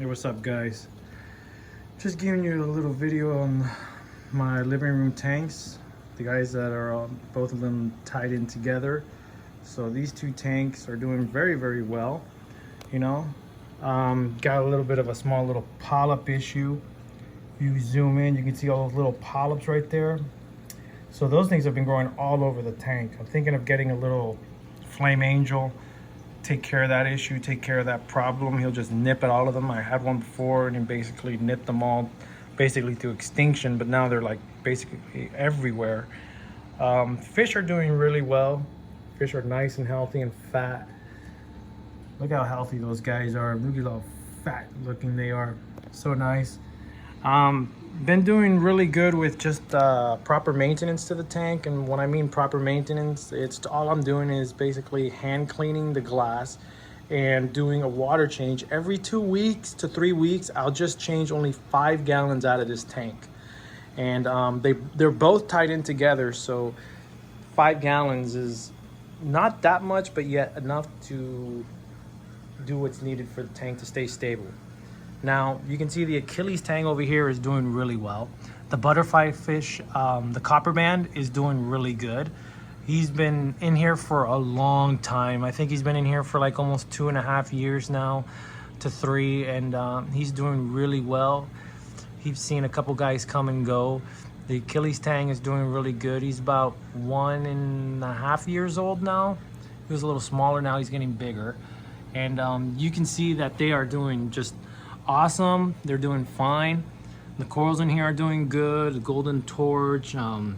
Hey, what's up, guys? Just giving you a little video on my living room tanks. The guys that are both of them tied in together. So these two tanks are doing very, very well. You know, got a little bit of a small little polyp issue. If you zoom in, you can see all those little polyps right there. So those things have been growing all over the tank. I'm thinking of getting a little flame angel, take care of that issue, take care of that problem. He'll just nip at all of them. I had one before and he basically nipped them all basically to extinction, but now they're like basically everywhere. Fish are doing really well. Fish are nice and healthy and fat. Look how healthy those guys are. Look at how fat looking they are. So nice. Been doing really good with just proper maintenance to the tank. And when I mean proper maintenance, it's all I'm doing is basically hand cleaning the glass and doing a water change every 2 weeks to 3 weeks. I'll just change only 5 gallons out of this tank, and they're both tied in together, so 5 gallons is not that much, but yet enough to do what's needed for the tank to stay stable. Now, you can see the Achilles tang over here is doing really well. The butterfly fish, the copper band, is doing really good. He's been in here for a long time. I think he's been in here for like almost 2.5 years now to 3, and he's doing really well. He's seen a couple guys come and go. The Achilles tang is doing really good. He's about 1.5 years old now. He was a little smaller, now he's getting bigger. And you can see that they are doing just awesome. They're doing fine. The corals in here are doing good. The golden torch, I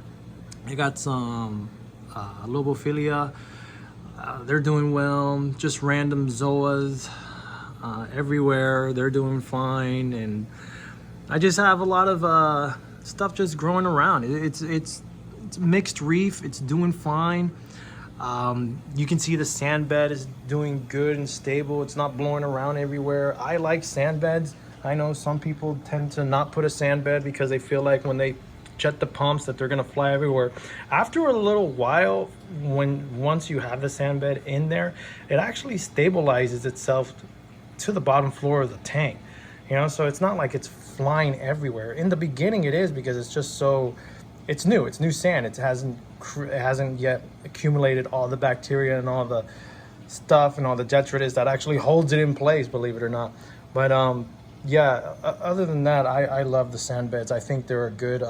got some lobophilia, they're doing well. Just random zoas everywhere, they're doing fine. And I just have a lot of stuff just growing around. It's mixed reef, it's doing fine. You can see the sand bed is doing good and stable. It's not blowing around everywhere. I like sand beds. I know some people tend to not put a sand bed because they feel like when they jet the pumps that they're gonna fly everywhere. After a little while, once you have the sand bed in there, it actually stabilizes itself to the bottom floor of the tank. You know, so it's not like it's flying everywhere. In the beginning it is, because it's just so, it's new sand. It hasn't yet accumulated all the bacteria and all the stuff and all the detritus that actually holds it in place, believe it or not. But yeah, other than that, I love the sand beds. I think they're a good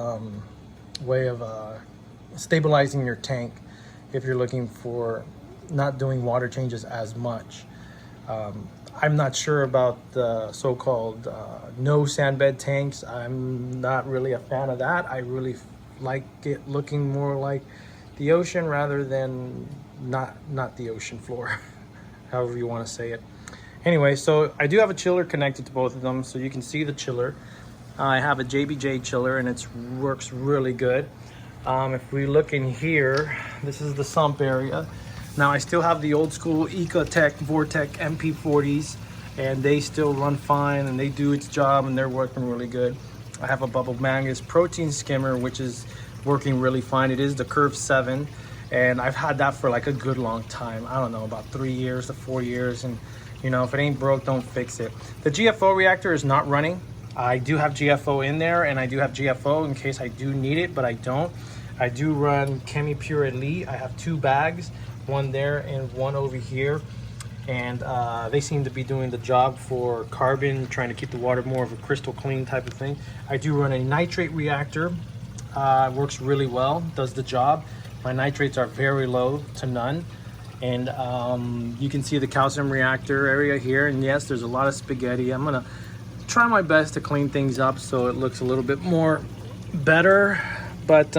way of stabilizing your tank if you're looking for not doing water changes as much. I'm not sure about the so-called no sand bed tanks. I'm not really a fan of that. I really like it looking more like the ocean rather than not the ocean floor, however you want to say it. Anyway, so I do have a chiller connected to both of them, so you can see the chiller. I have a JBJ chiller and it works really good. If we look in here, this is the sump area. Now I still have the old school Ecotech Vortec MP40s, and they still run fine and they do its job and they're working really good. I have a Bubble Mangus protein skimmer, which is working really fine. It is the Curve 7, and I've had that for like a good long time. I don't know, about 3 years to 4 years, and you know, if it ain't broke, don't fix it. The GFO reactor is not running. I do have GFO in there, and I do have GFO in case I do need it, but I don't. I do run ChemiPure Elite. I have 2 bags, one there and one over here. And they seem to be doing the job for carbon, trying to keep the water more of a crystal clean type of thing. I do run a nitrate reactor. Works really well, does the job. My nitrates are very low to none. And you can see the calcium reactor area here. And yes, there's a lot of spaghetti. I'm gonna try my best to clean things up so it looks a little bit more better. But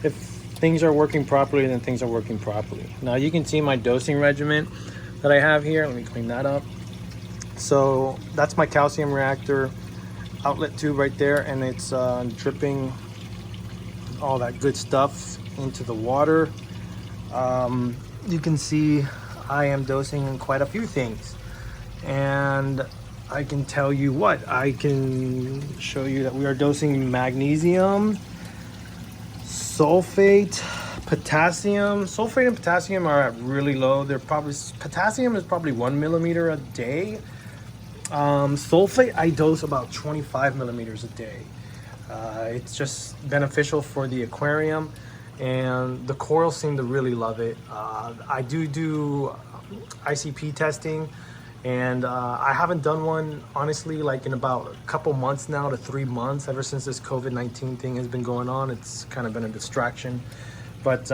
if things are working properly, then things are working properly. Now you can see my dosing regimen that I have here. Let me clean that up. So that's my calcium reactor outlet tube right there, and it's dripping all that good stuff into the water. You can see I am dosing in quite a few things, and I can tell you what, I can show you that we are dosing magnesium, sulfate, potassium. Sulfate and potassium are at really low. They're probably, potassium is probably 1 millimeter a day. Sulfate, I dose about 25 millimeters a day. It's just beneficial for the aquarium, and the corals seem to really love it. I do ICP testing, and I haven't done one, honestly, like in about a couple months now to 3 months. Ever since this COVID-19 thing has been going on, it's kind of been a distraction. But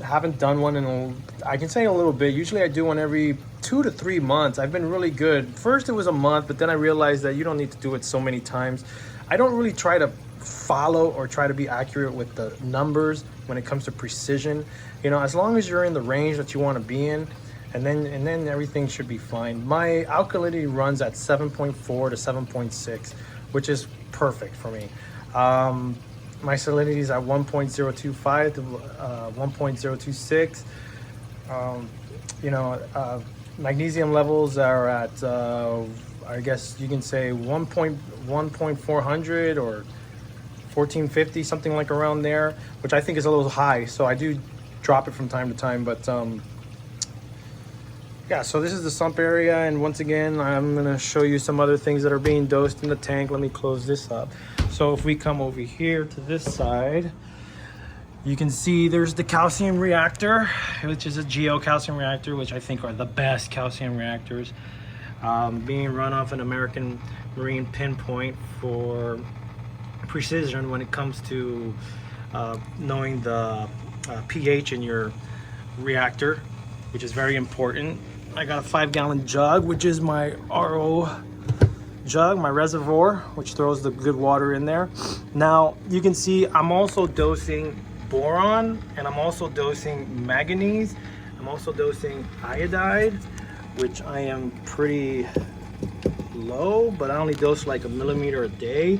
haven't done one in, I can say, a little bit. Usually I do one every 2 to 3 months. I've been really good. First it was a month, but then I realized that you don't need to do it so many times. I don't really try to follow or try to be accurate with the numbers when it comes to precision. You know, as long as you're in the range that you want to be in, and then everything should be fine. My alkalinity runs at 7.4 to 7.6, which is perfect for me. My salinity is at 1.025 to 1.026. Magnesium levels are at, I guess you can say 1.400 or 1450, something like around there, which I think is a little high. So I do drop it from time to time, but yeah, so this is the sump area, and once again, I'm gonna show you some other things that are being dosed in the tank. Let me close this up. So if we come over here to this side, you can see there's the calcium reactor, which is a geocalcium reactor, which I think are the best calcium reactors, being run off an American Marine Pinpoint for precision when it comes to knowing the pH in your reactor, which is very important. I got a 5-gallon jug, which is my RO jug, my reservoir, which throws the good water in there. Now you can see I'm also dosing boron, and I'm also dosing manganese. I'm also dosing iodide, which I am pretty low, but I only dose like 1 millimeter a day.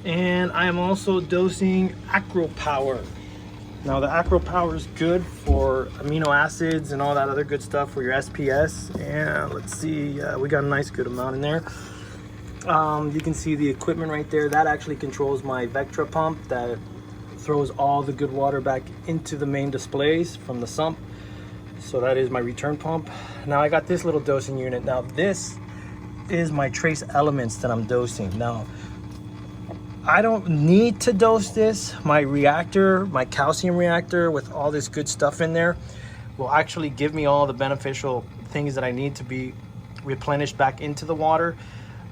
And I am also dosing acro power. Now the acro power is good for amino acids and all that other good stuff for your SPS. And let's see, we got a nice good amount in there. You can see the equipment right there. That actually controls my Vectra pump that throws all the good water back into the main displays from the sump. So that is my return pump. Now I got this little dosing unit. Now this is my trace elements that I'm dosing. Now I don't need to dose this. My reactor, my calcium reactor with all this good stuff in there will actually give me all the beneficial things that I need to be replenished back into the water.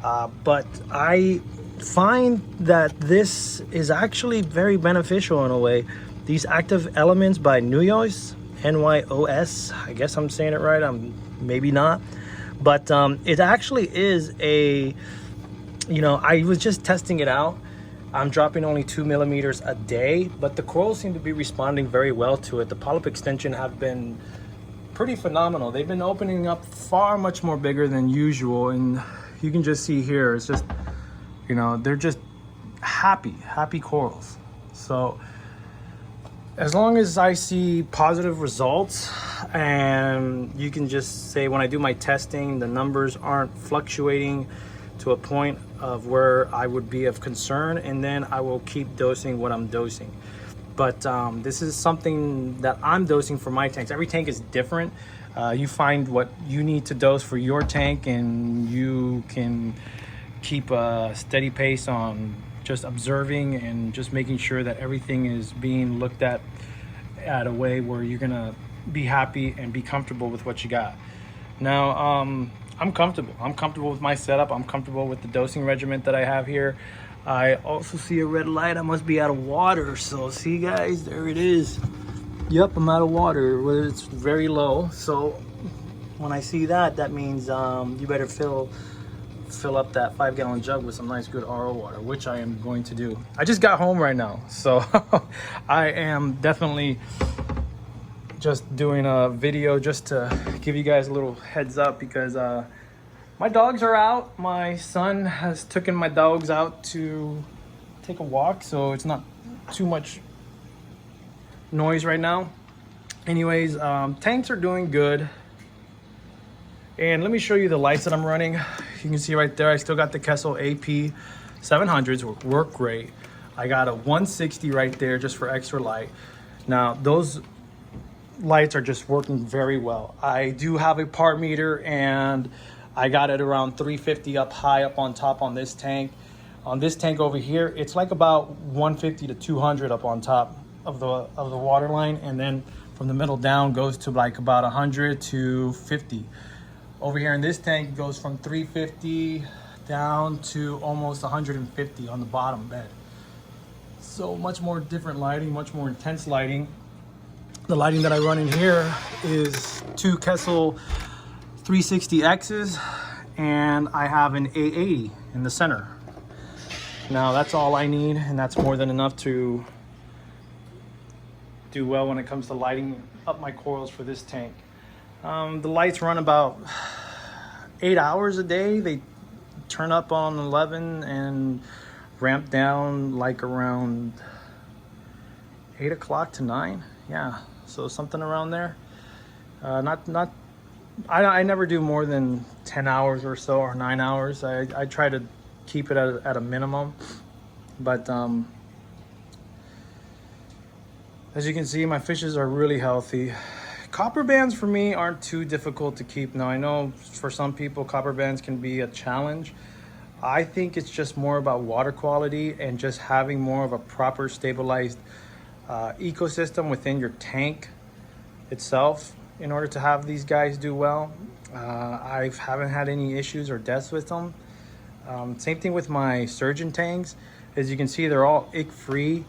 But I find that this is actually very beneficial in a way. These active elements by Nuyos, NYOS, I guess I'm saying it right, I'm maybe not. But it actually is a, I was just testing it out. I'm dropping only 2 millimeters a day, but the corals seem to be responding very well to it. The polyp extension have been pretty phenomenal. They've been opening up far much more bigger than usual, and you can just see here, it's just, they're just happy corals. So as long as I see positive results, and you can just say when I do my testing, the numbers aren't fluctuating to a point of where I would be of concern, and then I will keep dosing what I'm dosing. But this is something that I'm dosing for my tanks. Every tank is different. You find what you need to dose for your tank, and you can keep a steady pace on just observing and just making sure that everything is being looked at a way where you're gonna be happy and be comfortable with what you got. Now, I'm comfortable with my setup. I'm comfortable with the dosing regimen that I have here. I also see a red light. I must be out of water. So see guys, there it is. Yep, I'm out of water where it's very low. So when I see that, that means you better fill up that 5-gallon jug with some nice good RO water, which I am going to do. I just got home right now, so I am definitely just doing a video just to give you guys a little heads up, because my dogs are out. My son has taken my dogs out to take a walk, so it's not too much noise right now. Anyways, tanks are doing good. And let me show you the lights that I'm running. You can see right there, I still got the Kessel AP 700s, work great. I got a 160 right there just for extra light. Now those lights are just working very well. I do have a part meter, and I got it around 350 up high up on top on this tank. On this tank over here, it's like about 150 to 200 up on top of the water line, and then from the middle down goes to like about 100 to 50. Over here in this tank, it goes from 350 down to almost 150 on the bottom bed. So much more different lighting, much more intense lighting. The lighting that I run in here is 2 Kessel 360Xs, and I have an A80 in the center. Now that's all I need, and that's more than enough to do well when it comes to lighting up my corals for this tank. The lights run about 8 hours a day. They turn up on 11 and ramp down like around 8 o'clock to 9. Yeah, so something around there. I never do more than 10 hours or so, or 9 hours. I try to keep it at a minimum, but as you can see, my fishes are really healthy. Copper bands for me aren't too difficult to keep. Now I know for some people copper bands can be a challenge. I think it's just more about water quality and just having more of a proper stabilized ecosystem within your tank itself in order to have these guys do well. I haven't had any issues or deaths with them. Same thing with my surgeon tanks. As you can see, they're all ick free.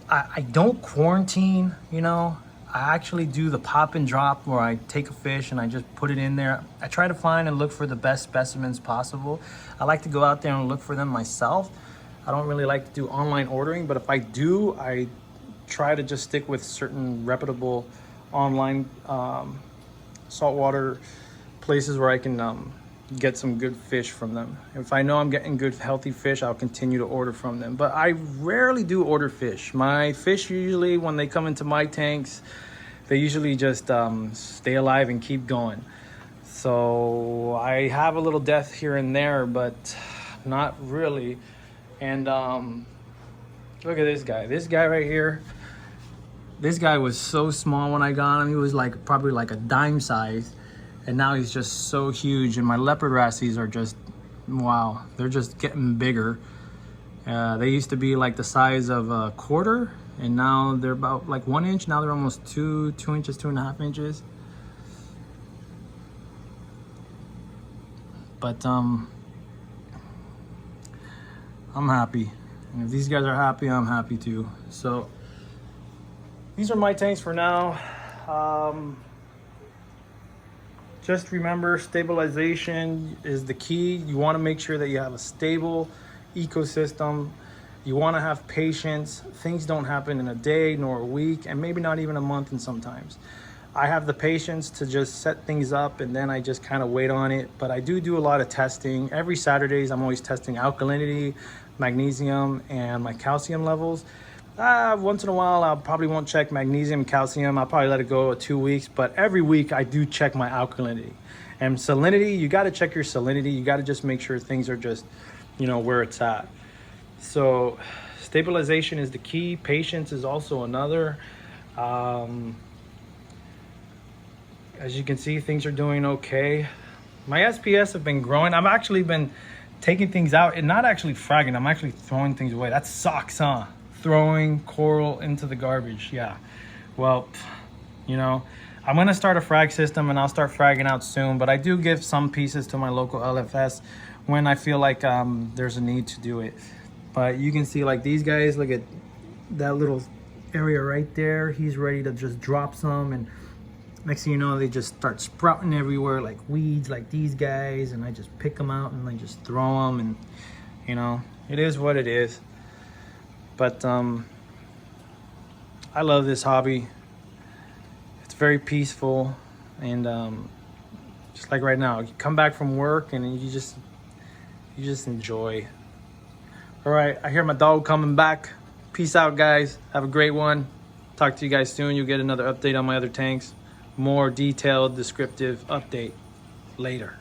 I don't quarantine, you know. I actually do the pop and drop where I take a fish and I just put it in there. I try to find and look for the best specimens possible. I like to go out there and look for them myself. I don't really like to do online ordering, but if I do, I try to just stick with certain reputable online saltwater places where I can get some good fish from them. If I know I'm getting good healthy fish, I'll continue to order from them, but I rarely do order fish. My fish usually, when they come into my tanks, they usually just stay alive and keep going. So I have a little death here and there, but not really. And look at this guy right here. This guy was so small when I got him. He was like probably like a dime size. And now he's just so huge, and my leopard wrassies are just, wow, they're just getting bigger. They used to be like the size of a quarter, and now they're about like 1 inch. Now they're almost 2 inches, 2.5 inches. But I'm happy. And if these guys are happy, I'm happy too. So these are my tanks for now. Just remember, stabilization is the key. You want to make sure that you have a stable ecosystem. You want to have patience. Things don't happen in a day nor a week, and maybe not even a month. And sometimes I have the patience to just set things up, and then I just kind of wait on it. But I do a lot of testing. Every Saturdays I'm always testing alkalinity, magnesium, and my calcium levels. Once in a while, I probably won't check magnesium, calcium. I'll probably let it go 2 weeks, but every week I do check my alkalinity. And salinity, you got to check your salinity. You got to just make sure things are just, you know, where it's at. So stabilization is the key. Patience is also another. As you can see, things are doing okay. My SPS have been growing. I've actually been taking things out and not actually fragging. I'm actually throwing things away. That sucks, huh? Throwing coral into the garbage. Yeah, well, you know, I'm gonna start a frag system, and I'll start fragging out soon, but I do give some pieces to my local LFS when I feel like there's a need to do it. But you can see, like, these guys, look at that little area right there. He's ready to just drop some, and next thing you know, they just start sprouting everywhere like weeds, like these guys, and I just pick them out and I just throw them, and you know, it is what it is. But I love this hobby. It's very peaceful, and just like right now, you come back from work and you just enjoy. All right, I hear my dog coming back. Peace out, guys. Have a great one. Talk to you guys soon. You'll get another update on my other tanks. More detailed, descriptive update later.